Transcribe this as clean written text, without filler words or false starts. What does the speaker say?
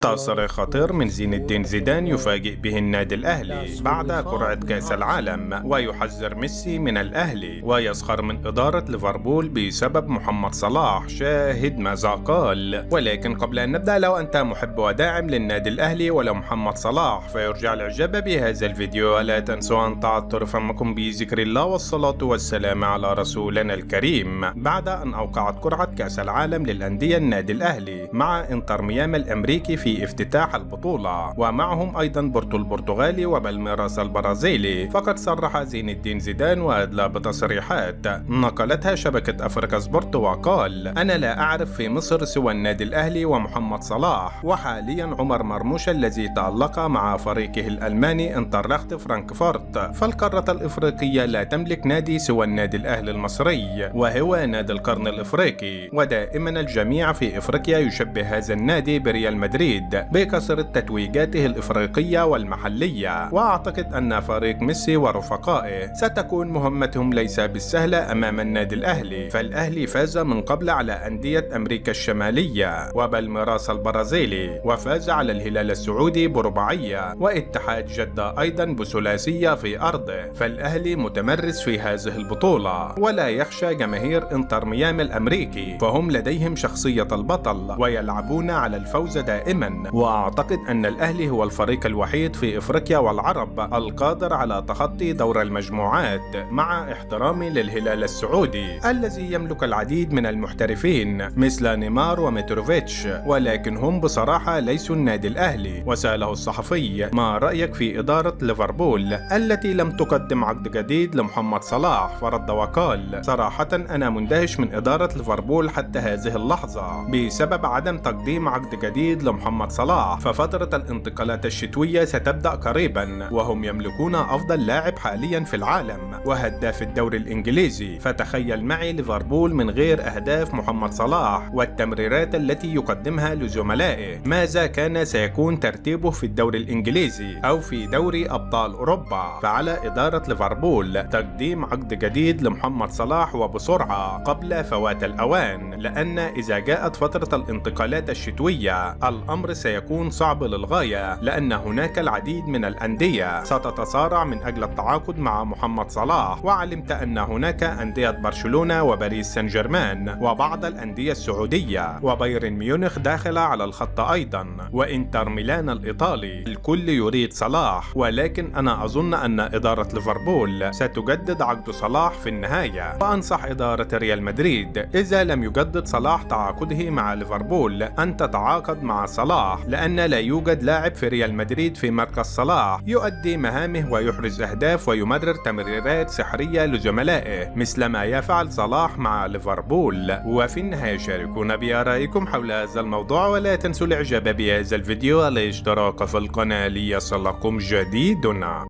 تصريح خطير من زين الدين زيدان يفاجئ به النادي الأهلي بعد قرعة كأس العالم، ويحذر ميسي من الأهلي ويسخر من إدارة ليفربول بسبب محمد صلاح. شاهد ماذا قال. ولكن قبل أن نبدأ، لو أنت محب وداعم للنادي الأهلي ولا محمد صلاح فيرجى الإعجاب بهذا الفيديو، ولا تنسوا أن تعطروا فمكم بذكر الله والصلاة والسلام على رسولنا الكريم. بعد أن أوقعت قرعة كأس العالم للأندية النادي الأهلي مع انتر ميامي الأمريكي في افتتاح البطولة، ومعهم أيضا بورتو البرتغالي وبالميراس البرازيلي، فقد صرح زين الدين زيدان وأدلى بتصريحات نقلتها شبكة أفريقيا سبورت، وقال: أنا لا أعرف في مصر سوى النادي الأهلي ومحمد صلاح، وحاليا عمر مرموش الذي تألق مع فريقه الألماني انترخت فرانكفورت، فالقارة الإفريقية لا تملك نادي سوى النادي الأهلي المصري، وهو نادي القرن الإفريقي. ودائما الجميع في إفريقيا يشبه هذا النادي بريال مدريد بكثرة تتويجاته الإفريقية والمحلية، وأعتقد أن فريق ميسي ورفقائه ستكون مهمتهم ليس بالسهلة أمام النادي الأهلي، فالأهلي فاز من قبل على أندية أمريكا الشمالية وبالميراس البرازيلي، وفاز على الهلال السعودي برباعية، واتحاد جدة أيضا بثلاثية في أرضه، فالأهلي متمرس في هذه البطولة ولا يخشى جماهير انتر ميامي الأمريكي، فهم لديهم شخصية البطل ويلعبون على الفوز دائما. وأعتقد أن الأهلي هو الفريق الوحيد في إفريقيا والعرب القادر على تخطي دور المجموعات، مع احترامي للهلال السعودي الذي يملك العديد من المحترفين مثل نيمار وميتروفيتش، ولكن هم بصراحة ليسوا النادي الأهلي. وسأله الصحفي: ما رأيك في إدارة ليفربول التي لم تقدم عقد جديد لمحمد صلاح؟ فرد وقال: صراحة أنا مندهش من إدارة ليفربول حتى هذه اللحظة بسبب عدم تقديم عقد جديد لمحمد صلاح، ففترة الانتقالات الشتوية ستبدأ قريبا، وهم يملكون أفضل لاعب حاليا في العالم وهداف الدوري الإنجليزي، فتخيل معي ليفربول من غير أهداف محمد صلاح والتمريرات التي يقدمها لزملائه، ماذا كان سيكون ترتيبه في الدوري الإنجليزي أو في دوري أبطال أوروبا؟ فعلى إدارة ليفربول تقديم عقد جديد لمحمد صلاح وبسرعة قبل فوات الأوان، لأن إذا جاءت فترة الانتقالات الشتوية الأمر سيكون صعب للغاية، لأن هناك العديد من الأندية ستتصارع من أجل التعاقد مع محمد صلاح، وعلمت أن هناك أندية برشلونة وباريس سان جيرمان وبعض الأندية السعودية وبايرن ميونخ داخلة على الخط أيضا، وإنتر ميلان الإيطالي. الكل يريد صلاح، ولكن أنا أظن أن إدارة ليفربول ستجدد عقد صلاح في النهاية، وأنصح إدارة ريال مدريد إذا لم يجدد صلاح تعاقده مع ليفربول أن تتعاقد مع صلاح، لأن لا يوجد لاعب في ريال مدريد في مركز صلاح يؤدي مهامه ويحرز أهداف ويمرر تمريرات سحرية لزملائه مثل ما يفعل صلاح مع ليفربول. وفي النهاية شاركونا بآرائكم حول هذا الموضوع، ولا تنسوا الإعجاب بهذا الفيديو والاشتراك في القناة ليصلكم جديدنا.